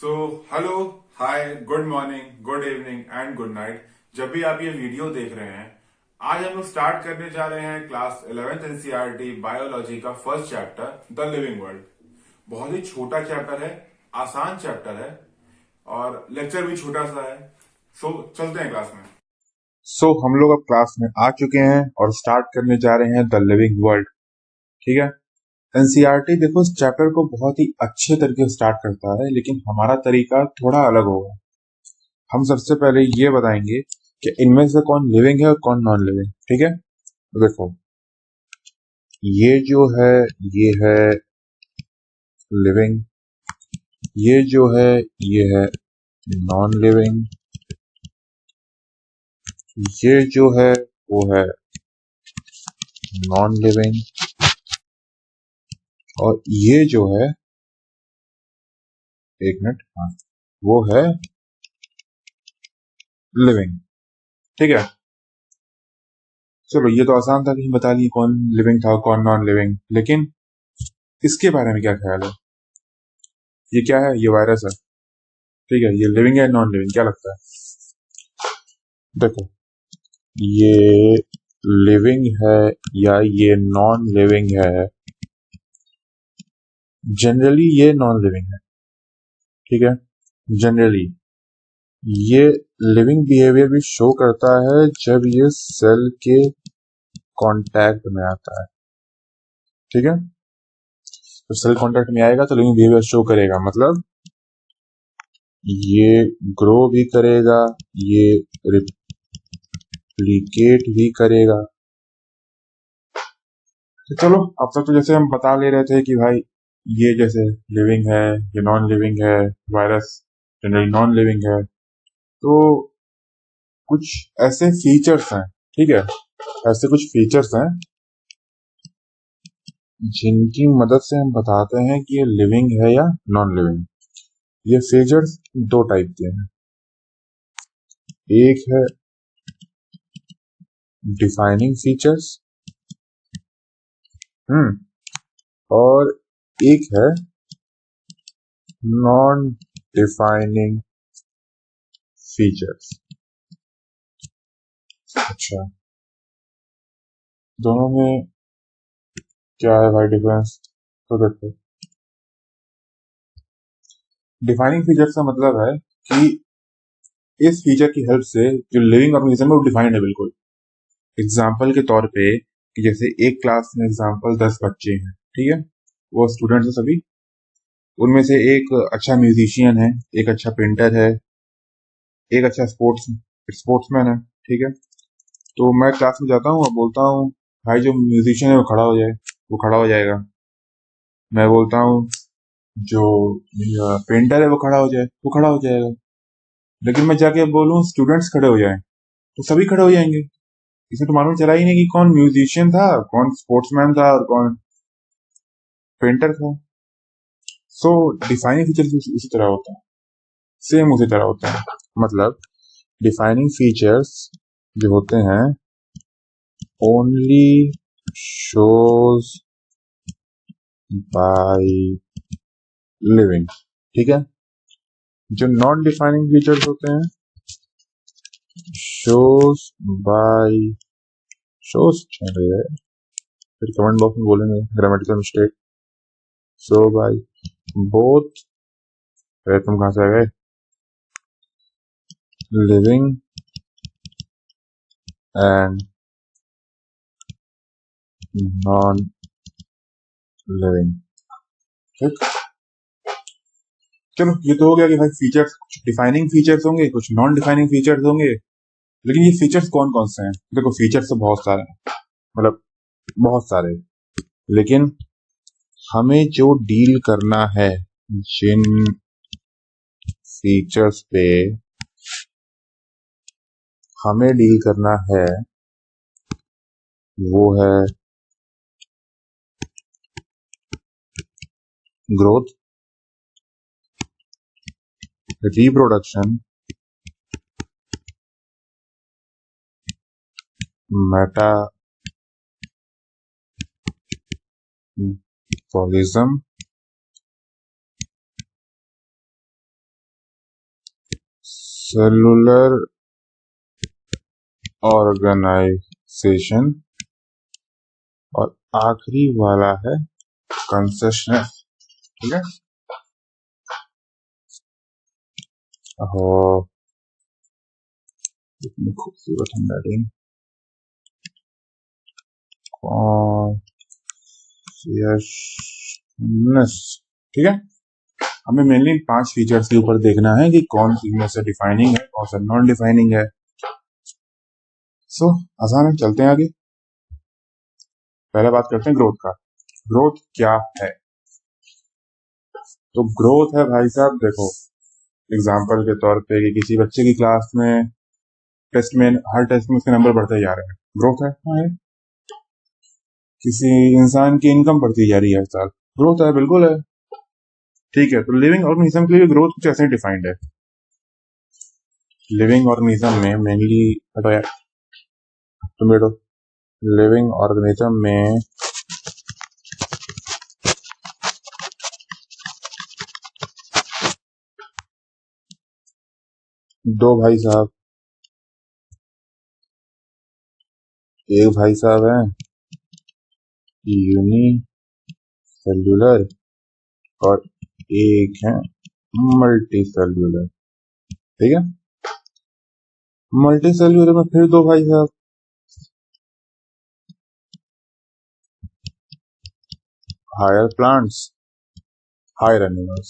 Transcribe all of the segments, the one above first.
So hello, hi, good morning, good evening and good night. जब भी आप ये वीडियो देख रहे हैं, आज हम लोग स्टार्ट करने जा रहे हैं क्लास 11th एनसीईआरटी बायोलॉजी का first chapter the living world. बहुत ही छोटा चैप्टर है, आसान चैप्टर है और लेक्चर भी छोटा सा है। सो चलते हैं क्लास में। हम लोग अब क्लास में आ चुके हैं और स्टार्ट करने जा रहे हैं द लिविंग वर्ल्ड। ठीक है। एनसीईआरटी देखो इस चैप्टर को बहुत ही अच्छे तरीके से स्टार्ट करता है, लेकिन हमारा तरीका थोड़ा अलग होगा। हम सबसे पहले ये बताएंगे कि इनमें से कौन लिविंग है और कौन नॉन लिविंग। ठीक है, तो देखो ये जो है ये है लिविंग, ये जो है ये है नॉन लिविंग, ये जो है वो है नॉन लिविंग, और ये जो है एक मिनट, हाँ, वो है लिविंग। ठीक है, चलो ये तो आसान था कि बता लिए कौन लिविंग था कौन नॉन लिविंग, लेकिन इसके बारे में क्या ख्याल है? ये क्या है? ये वायरस है। ठीक है, ये लिविंग है नॉन लिविंग, क्या लगता है? देखो ये लिविंग है या ये नॉन लिविंग है, जनरली ये नॉन लिविंग है। ठीक है, जनरली ये लिविंग बिहेवियर भी शो करता है जब ये सेल के कांटेक्ट में आता है। ठीक है, तो सेल कांटेक्ट में आएगा तो लिविंग बिहेवियर शो करेगा, मतलब ये ग्रो भी करेगा, ये रिप्लिकेट भी करेगा। तो चलो अब तक तो जैसे हम बता ले रहे थे कि भाई ये जैसे लिविंग है, ये नॉन लिविंग है, वायरस जनरली नॉन लिविंग है, तो कुछ ऐसे फीचर्स हैं। ठीक है, ऐसे कुछ फीचर्स हैं जिनकी मदद से हम बताते हैं कि ये लिविंग है या नॉन लिविंग। ये फीचर्स दो टाइप के हैं, एक है डिफाइनिंग फीचर्स, और एक है नॉन डिफाइनिंग फीचर्स। अच्छा, दोनों में क्या है भाई डिफरेंस? तो देखो, डिफाइनिंग फीचर्स का मतलब है कि इस फीचर की हेल्प से जो लिविंग ऑर्गेनिज्म है वो डिफाइंड है बिल्कुल। एग्जाम्पल के तौर पे कि जैसे एक क्लास में एग्जाम्पल 10 बच्चे हैं, ठीक है, वो स्टूडेंट्स हैं सभी। उनमें से एक अच्छा म्यूजिशियन है, एक अच्छा पेंटर है, एक अच्छा स्पोर्ट्समैन है। ठीक है, तो मैं क्लास में जाता हूँ और बोलता हूँ भाई जो म्यूजिशियन है वो खड़ा हो जाए, वो खड़ा हो जाएगा। मैं बोलता हूँ जो पेंटर है वो खड़ा हो जाए, वो खड़ा हो जाएगा। लेकिन मैं जाके बोलूँ स्टूडेंट्स खड़े हो जाएं, तो सभी खड़े हो जाएंगे। इसमें तो मालूम चला ही नहीं कि कौन म्यूजिशियन था, कौन स्पोर्ट्समैन था और कौन पेंटर था। सो डिफाइनिंग फीचर उसी तरह होता है, सेम उसी तरह होता है। मतलब डिफाइनिंग फीचर्स जो होते हैं ओनली शोज बाय लिविंग। ठीक है, जो नॉन डिफाइनिंग फीचर्स होते हैं शोज बाय शोज, फिर कमेंट बॉक्स में बोलेंगे grammatical mistake. Show by both, तुम कहां से आ गए, लिविंग एंड नॉन लिविंग। ठीक, चलो ये तो हो गया कि भाई फीचर्स, कुछ डिफाइनिंग फीचर्स होंगे, कुछ नॉन डिफाइनिंग फीचर्स होंगे। लेकिन ये फीचर्स कौन कौन से हैं? देखो फीचर्स तो बहुत सारे हैं, मतलब बहुत सारे, लेकिन हमें जो डील करना है, जिन फीचर्स पे हमें डील करना है वो है growth, reproduction, metabolism cellular organisation और आखिरी वाला है कंसेशन। ठीक है। हो इतनी खूबसूरत हैंडराइटिंग। ठीक है। हमें मेनली 5 फीचर्स के ऊपर देखना है कि कौन सी इनमें से डिफाइनिंग है, कौन सा नॉन डिफाइनिंग है। सो आसान है, चलते हैं आगे। पहले बात करते हैं ग्रोथ का। ग्रोथ क्या है? तो ग्रोथ है भाई साहब, देखो एग्जाम्पल के तौर पे कि किसी बच्चे की क्लास में टेस्ट में हर टेस्ट में उसके नंबर बढ़ते जा रहे हैं, ग्रोथ है। हाँ है। किसी इंसान की इनकम बढ़ती जा रही है हर साल, ग्रोथ है, बिल्कुल है। ठीक है। तो लिविंग ऑर्गेनिज्म के लिए ग्रोथ कुछ ऐसे डिफाइंड है। लिविंग ऑर्गेनिज्म में मेनली हटो यार तुम बैठो। लिविंग ऑर्गेनिज्म में दो भाई साहब, एक भाई साहब है यूनिसेल्युलर और एक है मल्टी सेल्युलर। ठीक है। मल्टी सेल्युलर में फिर दो भाई साहब, हायर प्लांट्स, हायर एनिमल्स।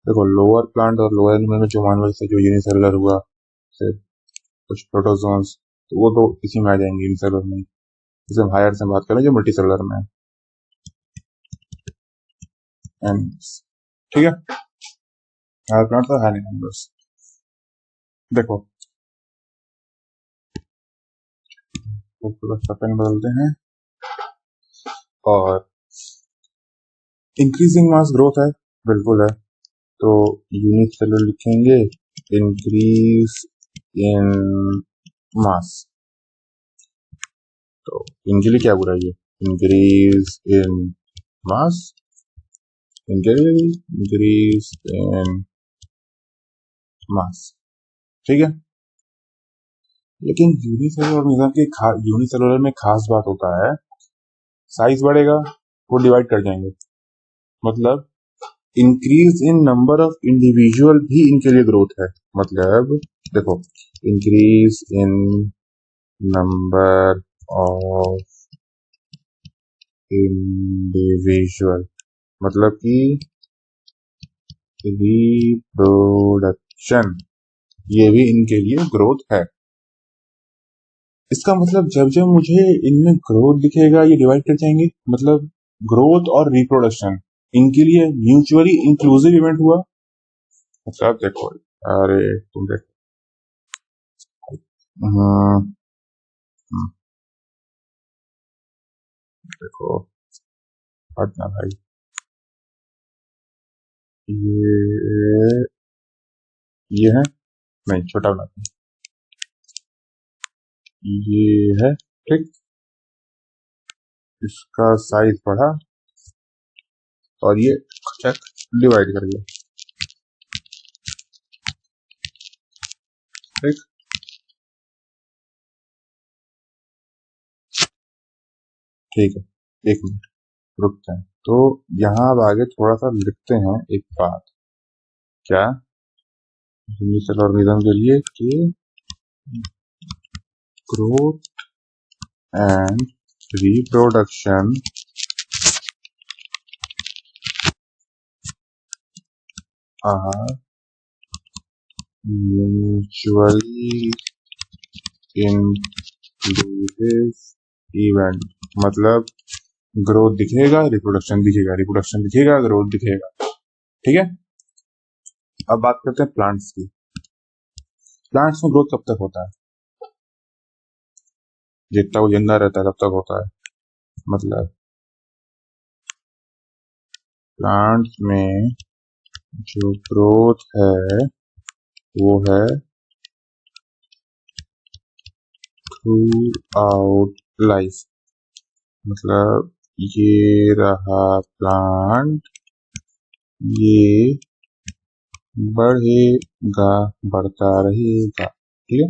देखो लोअर प्लांट और लोअर एनिमल में जो मान लो जैसे जो यूनिसेलुलर हुआ, से कुछ प्रोटोजोन्स, तो वो तो इसी में आ जाएंगे यूनिसेलुलर में। जैसे हम हायर से बात करें जो मल्टी सेलुलर में है। ठीक है। हायर प्लांट और हायर एनिमल्स। देखो तो पूरा पेन बदलते हैं और इंक्रीजिंग मास ग्रोथ है, बिल्कुल है। तो यूनिसेलुलर लिखेंगे इंक्रीज इन मास। तो इनके लिए क्या बुराई है? Increase in mass, increase in mass. ठीक है। लेकिन यूनिसेलुलर ऑर्गेनिज्म के यूनिसेलुलर में खास बात होता है, साइज बढ़ेगा वो डिवाइड कर जाएंगे, मतलब increase in number of individual भी इनके लिए ग्रोथ है। मतलब देखो increase in number of individual मतलब कि रिप्रोडक्शन, ये भी इनके लिए ग्रोथ है। इसका मतलब जब जब मुझे इनमें ग्रोथ दिखेगा ये डिवाइड कर जाएंगे, मतलब ग्रोथ और रिप्रोडक्शन इनके लिए म्यूचुअली इंक्लूसिव इवेंट हुआ। मतलब देखो, अरे तुम देखो, हम्म, देखो हटना भाई, ये है, नहीं छोटा बनाते हैं, ये है। ठीक। इसका साइज बढ़ा और ये चेक डिवाइड कर गया। ठीक। ठीक है, एक मिनट रुकते हैं। तो यहाँ अब आगे थोड़ा सा लिखते हैं एक बात, क्या यूनिसेल ऑर्गेनिज्म के लिए कि growth and reproduction are mutually inclusive event। मतलब ग्रोथ दिखेगा, रिप्रोडक्शन दिखेगा, रिप्रोडक्शन दिखेगा, ग्रोथ दिखेगा। ठीक है। अब बात करते हैं प्लांट्स की। प्लांट्स में ग्रोथ कब तक होता है? जितना वो जिंदा रहता है तब तक होता है। मतलब प्लांट्स में जो ग्रोथ है वो है थ्रू आउट लाइफ। मतलब ये रहा प्लांट, ये बढ़ेगा, बढ़ता रहेगा। ठीक है।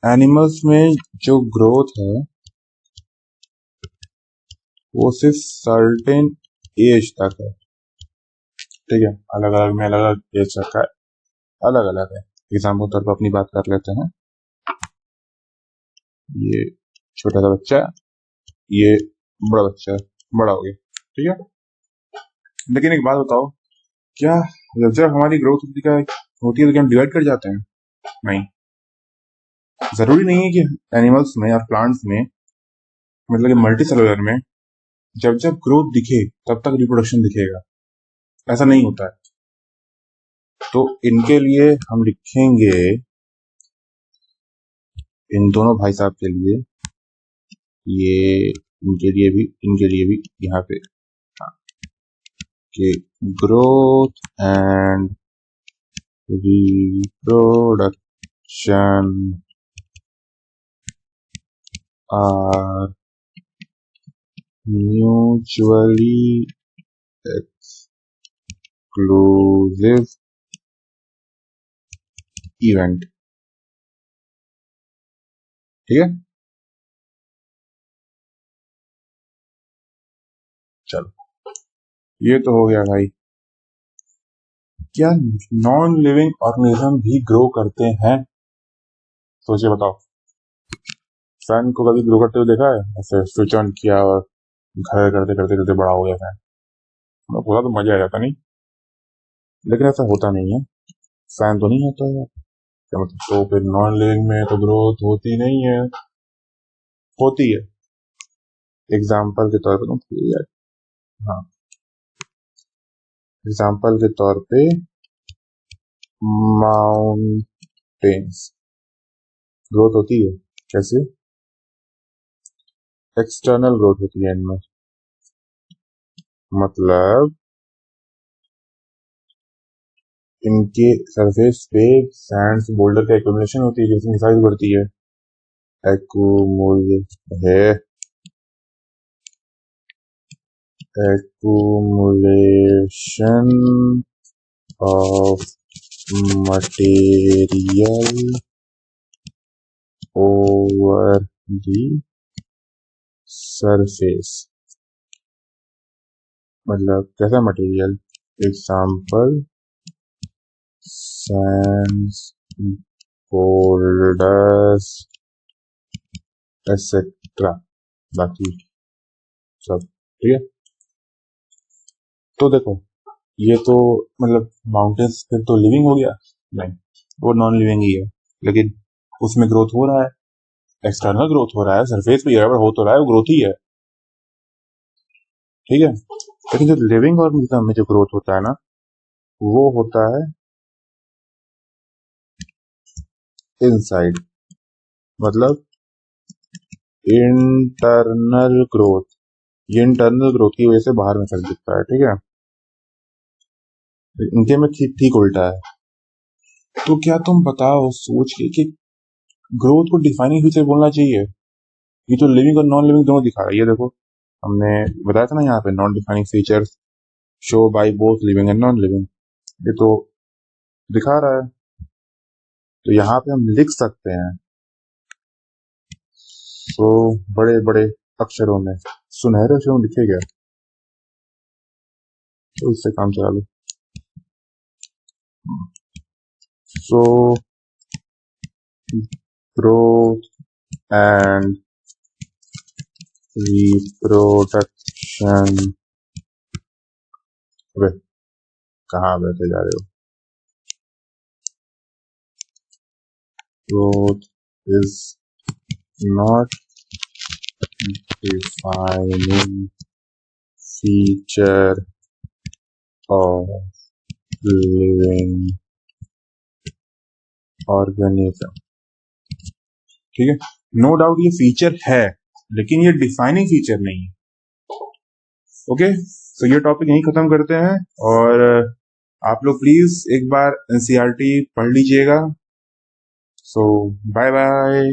एनिमल्स में जो ग्रोथ है वो सिर्फ सर्टेन एज तक है। ठीक है, अलग अलग में अलग अलग एज तक है, अलग अलग है। एग्जाम्पल तौर पर अपनी बात कर लेते हैं। ये छोटा सा बच्चा, ये बड़ा बच्चा, बड़ा हो गया। ठीक है, लेकिन एक बात बताओ, क्या जब हमारी ग्रोथ होती है तो क्या हम डिवाइड कर जाते हैं? नहीं, जरूरी नहीं है कि एनिमल्स में और प्लांट्स में, मतलब कि मल्टी सेलुलर में जब जब ग्रोथ दिखे तब तक रिप्रोडक्शन दिखेगा, ऐसा नहीं होता है। तो इनके लिए हम लिखेंगे, इन दोनों भाई साहब के लिए, ये इनके लिए भी यहाँ पे कि growth and reproduction are mutually exclusive event. ठीक है, चलो ये तो हो गया भाई। क्या नॉन लिविंग ऑर्गेनिज्म भी ग्रो करते हैं? सोचिए, बताओ। फैन को कभी ग्रो करते हुए देखा है? ऐसे स्विच ऑन किया और घर करते करते करते बड़ा हो गया फैन, मैं बोला तो मजा आ जाता नहीं, लेकिन ऐसा होता नहीं है। फैन तो नहीं होता है, क्या मतलब? तो फिर नॉन लिविंग में तो ग्रोथ होती नहीं है? होती है। एग्जाम्पल के तौर पे तुम, हाँ, एग्जाम्पल के तौर पे माउंटेन्स ग्रोथ होती है। कैसे? एक्सटर्नल ग्रोथ होती है इनमें, मतलब इनके सरफेस पे सैंड्स बोल्डर का एक्यूमुलेशन होती है, जिसकी साइज बढ़ती है। Accumulation of material over the surface, मतलब कैसा material? Example Sands, boulders etcetera, बाकी सब। ठीक है, तो देखो, ये तो मतलब माउंटेन्स फिर तो लिविंग हो गया? नहीं, वो नॉन लिविंग ही है, लेकिन उसमें ग्रोथ हो रहा है, एक्सटर्नल ग्रोथ हो रहा है, सरफेस पे हो तो रहा है, वो ग्रोथ ही है। ठीक है, लेकिन जो लिविंग ऑर्गेनिज्म में जो ग्रोथ होता है ना, वो होता है इनसाइड, मतलब इंटरनल ग्रोथ। ये इंटरनल ग्रोथ की वजह से बाहर में फल दिखता है। ठीक है, इनके में ठीक ठीक उल्टा है। तो क्या तुम बताओ सोच के कि ग्रोथ को डिफाइनिंग फीचर बोलना चाहिए? ये तो लिविंग और नॉन लिविंग दोनों दिखा रहा है। ये देखो, हमने बताया था ना यहाँ पे, non defining features show by both living and non living, ये तो दिखा रहा है। तो यहाँ पे हम लिख सकते हैं, तो बड़े बड़े अक्षरों में, सुनहरे अक्षरों में लिखे गए, तो उससे काम चला लो। सो ग्रोथ एंड रिप्रोडक्शन, अबे कहाँ बैठे जा रहे हो? Growth is not defining feature of living organism। ठीक है, नो डाउट ये फीचर है, लेकिन ये डिफाइनिंग फीचर नहीं है। ओके, तो ये टॉपिक यहीं खत्म करते हैं, और आप लोग प्लीज एक बार एनसीईआरटी पढ़ लीजिएगा। सो बाय बाय।